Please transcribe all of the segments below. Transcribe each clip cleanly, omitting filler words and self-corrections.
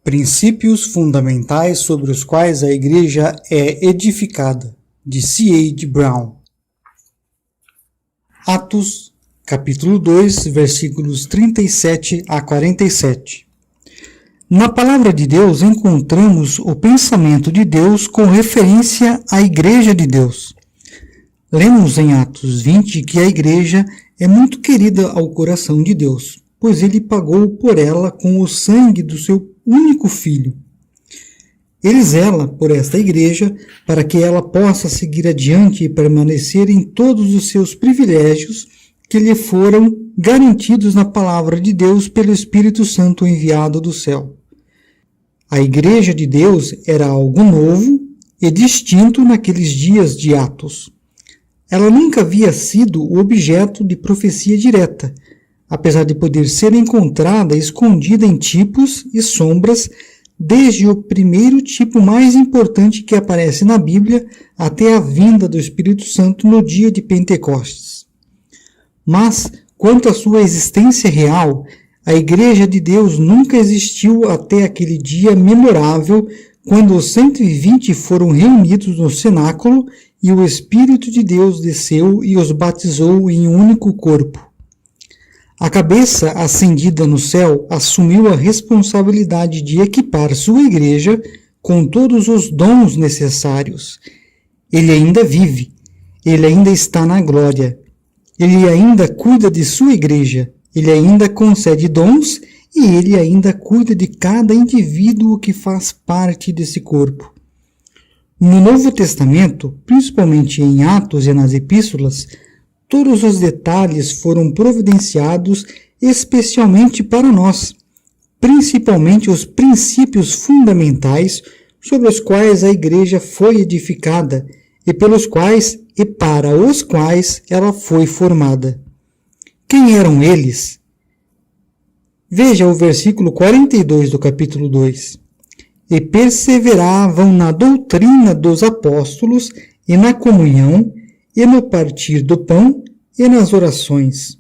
Princípios fundamentais sobre os quais a Igreja é edificada, de C.A. Brown. Atos, capítulo 2, versículos 37 a 47. Na palavra de Deus encontramos o pensamento de Deus com referência à Igreja de Deus. Lemos em Atos 20 que a Igreja é muito querida ao coração de Deus, pois Ele pagou por ela com o sangue do seu único Filho. Ele zela por esta Igreja para que ela possa seguir adiante e permanecer em todos os seus privilégios que lhe foram garantidos na palavra de Deus pelo Espírito Santo enviado do céu. A Igreja de Deus era algo novo e distinto naqueles dias de Atos. Ela nunca havia sido o objeto de profecia direta, apesar de poder ser encontrada escondida em tipos e sombras desde o primeiro tipo mais importante que aparece na Bíblia até a vinda do Espírito Santo no dia de Pentecostes. Mas, quanto à sua existência real, a Igreja de Deus nunca existiu até aquele dia memorável quando os 120 foram reunidos no cenáculo e o Espírito de Deus desceu e os batizou em um único corpo. A cabeça ascendida no céu assumiu a responsabilidade de equipar sua igreja com todos os dons necessários. Ele ainda vive, ele ainda está na glória, ele ainda cuida de sua igreja, ele ainda concede dons e ele ainda cuida de cada indivíduo que faz parte desse corpo. No Novo Testamento, principalmente em Atos e nas Epístolas, todos os detalhes foram providenciados especialmente para nós, principalmente os princípios fundamentais sobre os quais a Igreja foi edificada e pelos quais e para os quais ela foi formada. Quem eram eles? Veja o versículo 42 do capítulo 2. E perseveravam na doutrina dos apóstolos e na comunhão e no partir do pão e nas orações.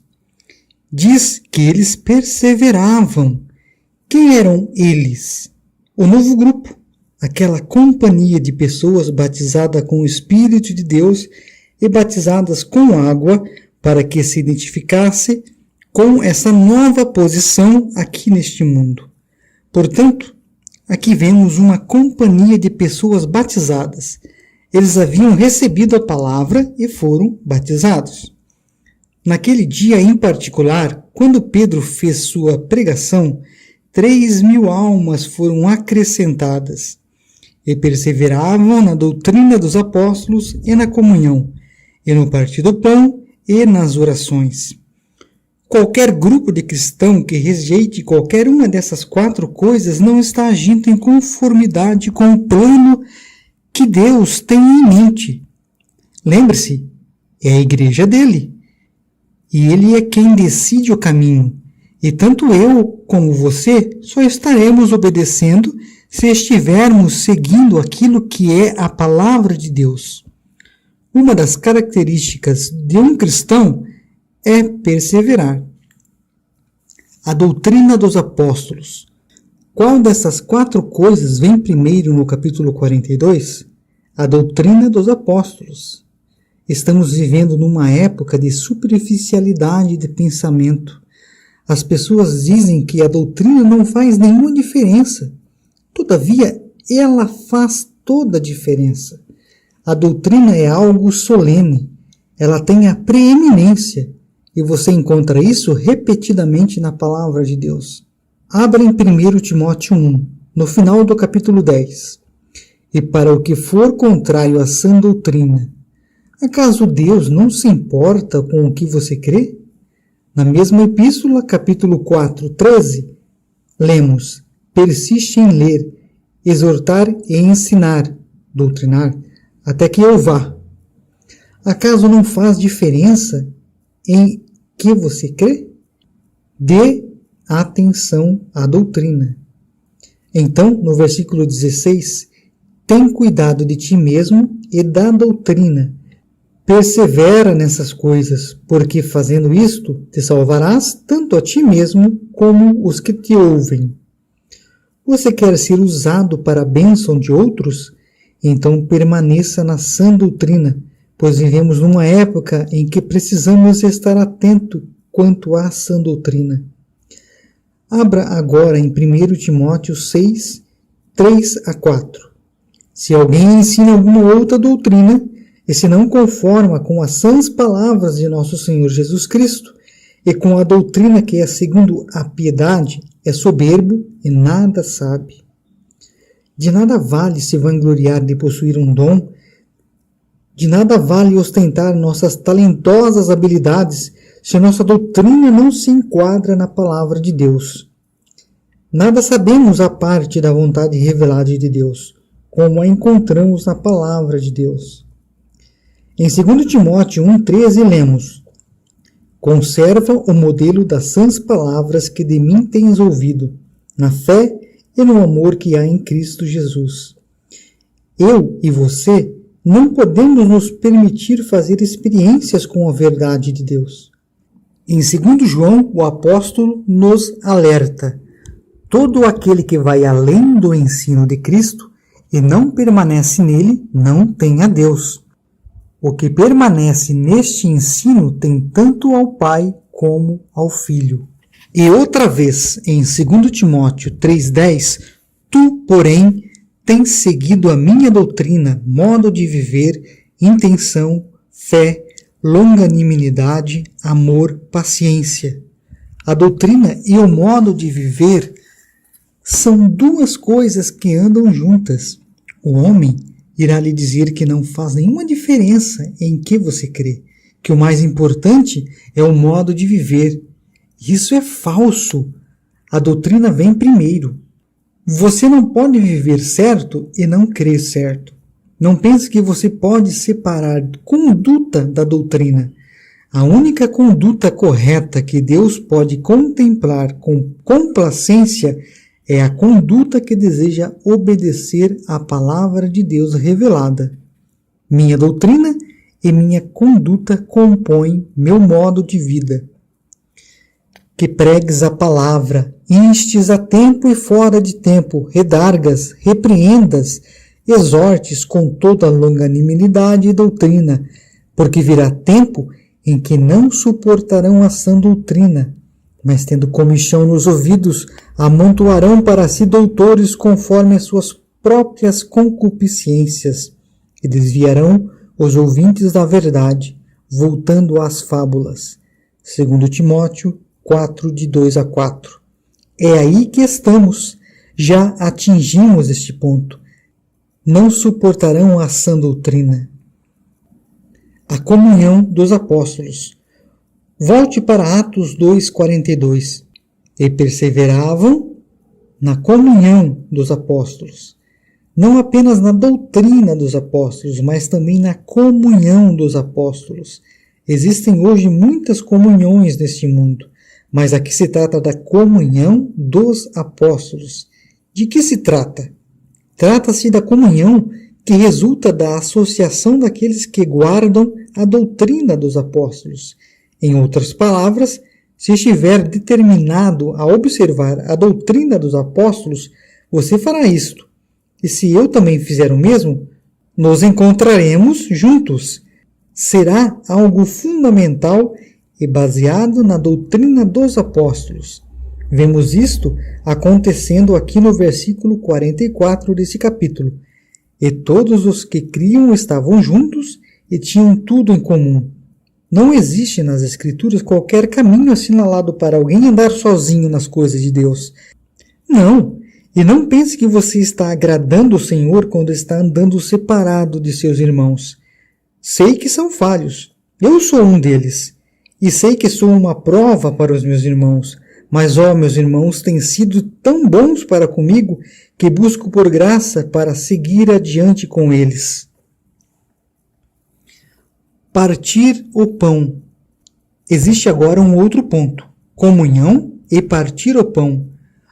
Diz que eles perseveravam. Quem eram eles? O novo grupo, aquela companhia de pessoas batizada com o Espírito de Deus e batizadas com água para que se identificasse com essa nova posição aqui neste mundo. Portanto, aqui vemos uma companhia de pessoas batizadas. Eles haviam recebido a palavra e foram batizados. Naquele dia em particular, quando Pedro fez sua pregação, 3.000 almas foram acrescentadas e perseveravam na doutrina dos apóstolos e na comunhão, e no partir do pão e nas orações. Qualquer grupo de cristão que rejeite qualquer uma dessas 4 coisas não está agindo em conformidade com o plano que Deus tem em mente. Lembre-se, é a igreja dele. E ele é quem decide o caminho. E tanto eu como você só estaremos obedecendo se estivermos seguindo aquilo que é a palavra de Deus. Uma das características de um cristão é perseverar. A doutrina dos apóstolos. Qual dessas 4 coisas vem primeiro no capítulo 42? A doutrina dos apóstolos. Estamos vivendo numa época de superficialidade de pensamento. As pessoas dizem que a doutrina não faz nenhuma diferença. Todavia, ela faz toda a diferença. A doutrina é algo solene. Ela tem a preeminência. E você encontra isso repetidamente na palavra de Deus. Abra em 1 Timóteo 1, no final do capítulo 10. E para o que for contrário à sã doutrina, acaso Deus não se importa com o que você crê? Na mesma epístola, capítulo 4, 13, lemos: persiste em ler, exortar e ensinar, doutrinar, até que eu vá. Acaso não faz diferença em que você crê? Dê atenção à doutrina. Então, no versículo 16, tem cuidado de ti mesmo e da doutrina. Persevera nessas coisas, porque fazendo isto, te salvarás tanto a ti mesmo como os que te ouvem. Você quer ser usado para a bênção de outros? Então permaneça na sã doutrina, pois vivemos numa época em que precisamos estar atento quanto à sã doutrina. Abra agora em 1 Timóteo 6, 3-4. Se alguém ensina alguma outra doutrina e se não conforma com as sãs palavras de nosso Senhor Jesus Cristo e com a doutrina que é segundo a piedade, é soberbo e nada sabe. De nada vale se vangloriar de possuir um dom, de nada vale ostentar nossas talentosas habilidades se nossa doutrina não se enquadra na palavra de Deus. Nada sabemos à parte da vontade revelada de Deus, como a encontramos na palavra de Deus. Em 2 Timóteo 1,13 lemos: Conserva o modelo das sãs palavras que de mim tens ouvido, na fé e no amor que há em Cristo Jesus. Eu e você não podemos nos permitir fazer experiências com a verdade de Deus. Em 2 João, o apóstolo nos alerta: todo aquele que vai além do ensino de Cristo e não permanece nele, não tem a Deus. O que permanece neste ensino tem tanto ao Pai como ao Filho. E outra vez, em 2 Timóteo 3,10, tu, porém, tens seguido a minha doutrina, modo de viver, intenção, fé, longanimidade, amor, paciência. A doutrina e o modo de viver são duas coisas que andam juntas. O homem irá lhe dizer que não faz nenhuma diferença em que você crê, que o mais importante é o modo de viver. Isso é falso. A doutrina vem primeiro. Você não pode viver certo e não crer certo. Não pense que você pode separar conduta da doutrina. A única conduta correta que Deus pode contemplar com complacência é a conduta que deseja obedecer à palavra de Deus revelada. Minha doutrina e minha conduta compõem meu modo de vida. Que pregues a palavra, instes a tempo e fora de tempo, redargas, repreendas, exortes com toda longanimidade e doutrina, porque virá tempo em que não suportarão a sã doutrina, mas tendo comichão nos ouvidos, amontoarão para si doutores conforme as suas próprias concupiscências, e desviarão os ouvintes da verdade, voltando às fábulas. 2 Timóteo 4, de 2-4. É aí que estamos, já atingimos este ponto. Não suportarão a sã doutrina. A comunhão dos apóstolos. Volte para Atos 2,42. E perseveravam na comunhão dos apóstolos. Não apenas na doutrina dos apóstolos, mas também na comunhão dos apóstolos. Existem hoje muitas comunhões neste mundo, mas aqui se trata da comunhão dos apóstolos. De que se trata? Trata-se da comunhão que resulta da associação daqueles que guardam a doutrina dos apóstolos. Em outras palavras, se estiver determinado a observar a doutrina dos apóstolos, você fará isto. E se eu também fizer o mesmo, nos encontraremos juntos. Será algo fundamental e baseado na doutrina dos apóstolos. Vemos isto acontecendo aqui no versículo 44 desse capítulo. E todos os que criam estavam juntos e tinham tudo em comum. Não existe nas Escrituras qualquer caminho assinalado para alguém andar sozinho nas coisas de Deus. Não, e não pense que você está agradando o Senhor quando está andando separado de seus irmãos. Sei que são falhos, eu sou um deles, e sei que sou uma prova para os meus irmãos, mas, meus irmãos têm sido tão bons para comigo que busco por graça para seguir adiante com eles. Partir o pão. Existe agora um outro ponto: comunhão e partir o pão.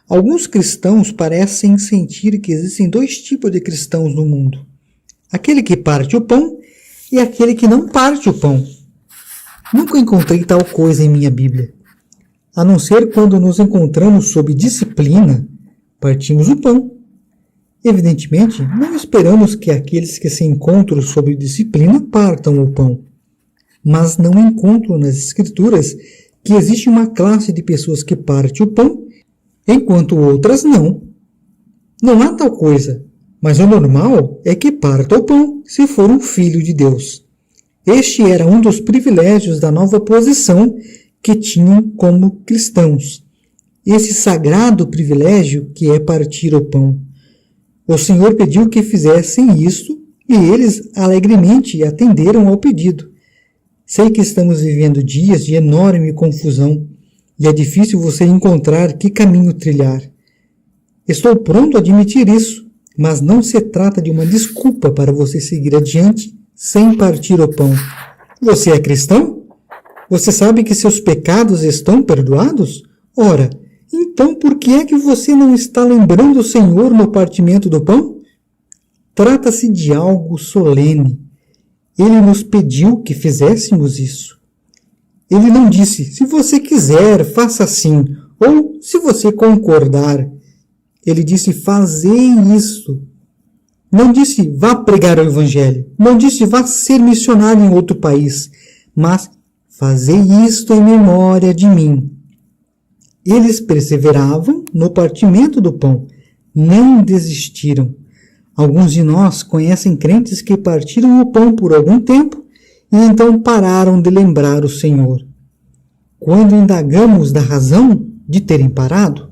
Alguns cristãos parecem sentir que existem dois tipos de cristãos no mundo: aquele que parte o pão e aquele que não parte o pão. Nunca encontrei tal coisa em minha Bíblia, a não ser quando nos encontramos sob disciplina, partimos o pão. Evidentemente, não esperamos que aqueles que se encontram sob disciplina partam o pão. Mas não encontro nas Escrituras que existe uma classe de pessoas que parte o pão, enquanto outras não. Não há tal coisa, mas o normal é que parta o pão se for um filho de Deus. Este era um dos privilégios da nova posição que tinham como cristãos. Esse sagrado privilégio que é partir o pão. O Senhor pediu que fizessem isso e eles alegremente atenderam ao pedido. Sei que estamos vivendo dias de enorme confusão e é difícil você encontrar que caminho trilhar. Estou pronto a admitir isso, mas não se trata de uma desculpa para você seguir adiante sem partir o pão. Você é cristão? Você sabe que seus pecados estão perdoados? Ora, então por que é que você não está lembrando o Senhor no partimento do pão? Trata-se de algo solene. Ele nos pediu que fizéssemos isso. Ele não disse, se você quiser, faça assim, ou se você concordar. Ele disse, fazei isso. Não disse, vá pregar o Evangelho. Não disse, vá ser missionário em outro país. Mas, fazei isto em memória de mim. Eles perseveravam no partimento do pão. Não desistiram. Alguns de nós conhecem crentes que partiram o pão por algum tempo e então pararam de lembrar o Senhor. Quando indagamos da razão de terem parado,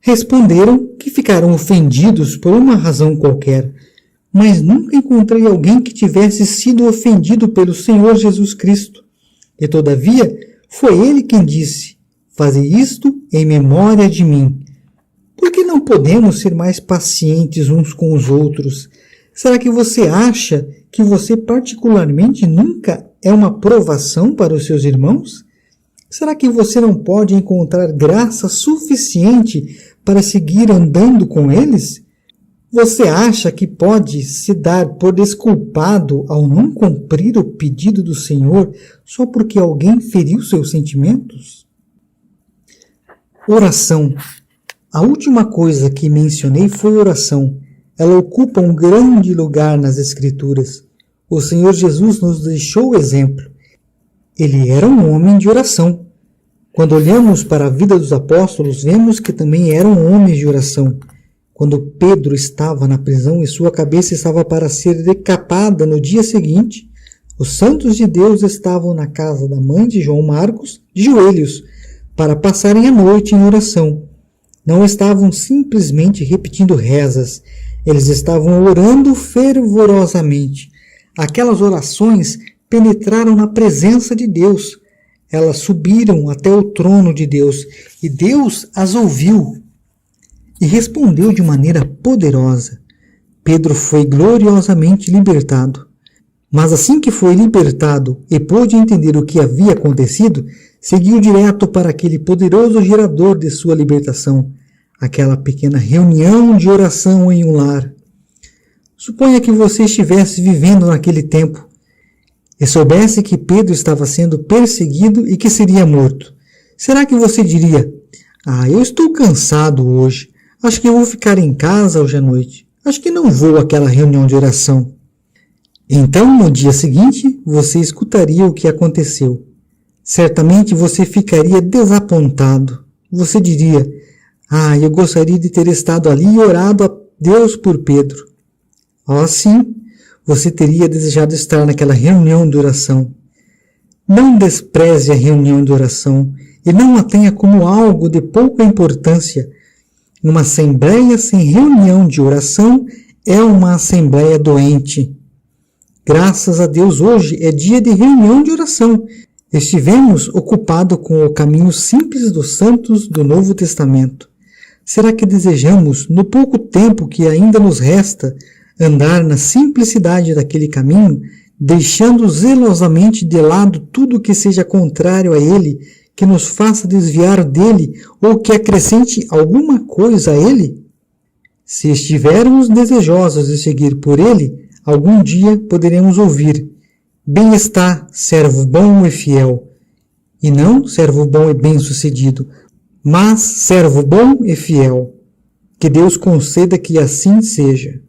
responderam que ficaram ofendidos por uma razão qualquer, mas nunca encontrei alguém que tivesse sido ofendido pelo Senhor Jesus Cristo. E todavia, foi Ele quem disse, fazei isto em memória de mim. Por que não podemos ser mais pacientes uns com os outros? Será que você acha que você particularmente nunca é uma provação para os seus irmãos? Será que você não pode encontrar graça suficiente para seguir andando com eles? Você acha que pode se dar por desculpado ao não cumprir o pedido do Senhor só porque alguém feriu seus sentimentos? Oração. A última coisa que mencionei foi oração. Ela ocupa um grande lugar nas Escrituras. O Senhor Jesus nos deixou o exemplo. Ele era um homem de oração. Quando olhamos para a vida dos apóstolos, vemos que também eram homens de oração. Quando Pedro estava na prisão e sua cabeça estava para ser decapada no dia seguinte, os santos de Deus estavam na casa da mãe de João Marcos, de joelhos, para passarem a noite em oração. Não estavam simplesmente repetindo rezas, eles estavam orando fervorosamente. Aquelas orações penetraram na presença de Deus. Elas subiram até o trono de Deus e Deus as ouviu e respondeu de maneira poderosa. Pedro foi gloriosamente libertado. Mas assim que foi libertado e pôde entender o que havia acontecido, seguiu direto para aquele poderoso gerador de sua libertação, aquela pequena reunião de oração em um lar. Suponha que você estivesse vivendo naquele tempo e soubesse que Pedro estava sendo perseguido e que seria morto. Será que você diria, eu estou cansado hoje, acho que eu vou ficar em casa hoje à noite, acho que não vou àquela reunião de oração? Então, no dia seguinte, você escutaria o que aconteceu. Certamente você ficaria desapontado. Você diria, eu gostaria de ter estado ali e orado a Deus por Pedro. Sim, você teria desejado estar naquela reunião de oração. Não despreze a reunião de oração e não a tenha como algo de pouca importância. Uma assembleia sem reunião de oração é uma assembleia doente. Graças a Deus hoje é dia de reunião de oração. Estivemos ocupados com o caminho simples dos santos do Novo Testamento. Será que desejamos, no pouco tempo que ainda nos resta, andar na simplicidade daquele caminho, deixando zelosamente de lado tudo que seja contrário a ele, que nos faça desviar dele ou que acrescente alguma coisa a ele? Se estivermos desejosos de seguir por ele, algum dia poderemos ouvir, bem está, servo bom e fiel. E não servo bom e bem-sucedido, mas servo bom e fiel. Que Deus conceda que assim seja.